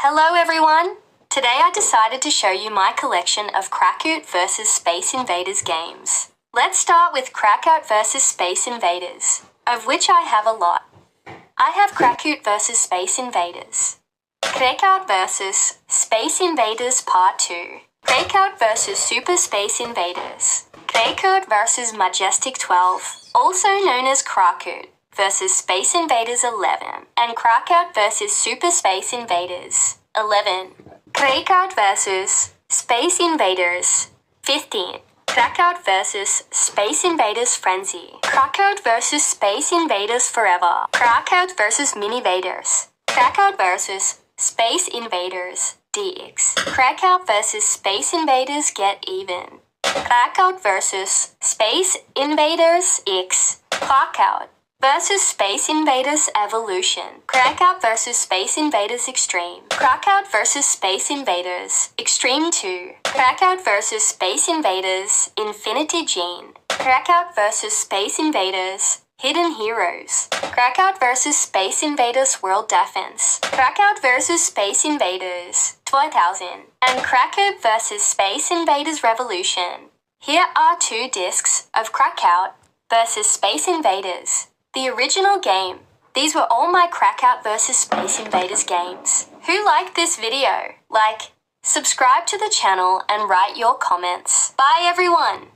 Hello everyone! Today I decided to show you my collection of Krakout vs Space Invaders games. Let's start with Krakout vs Space Invaders, of which I have a lot. I have Krakout vs Space Invaders, Krakout vs Space Invaders Part 2, Krakout vs Super Space Invaders, Krakout vs Majestic 12, also known as Krakout vs Space Invaders 11, and Krakout vs Super Space Invaders 11, Krakout vs Space Invaders 15, Krakout vs Space Invaders Frenzy, Krakout vs Space Invaders Forever, Krakout vs Minivaders, Krakout vs Space Invaders DX, Krakout vs Space Invaders Get Even, Krakout vs Space Invaders X, Krakout vs Space Invaders Evolution, Krakout vs Space Invaders Extreme, Krakout vs Space Invaders Extreme 2, Krakout vs Space Invaders Infinity Gene, Krakout vs Space Invaders Hidden Heroes, Krakout vs Space Invaders World Defense, Krakout vs Space Invaders 2000, and Krakout vs Space Invaders Revolution. Here are 2 discs of Krakout vs Space Invaders, the original game. These were all my Krakout vs Space Invaders games. Who liked this video? Like, subscribe to the channel and write your comments. Bye everyone!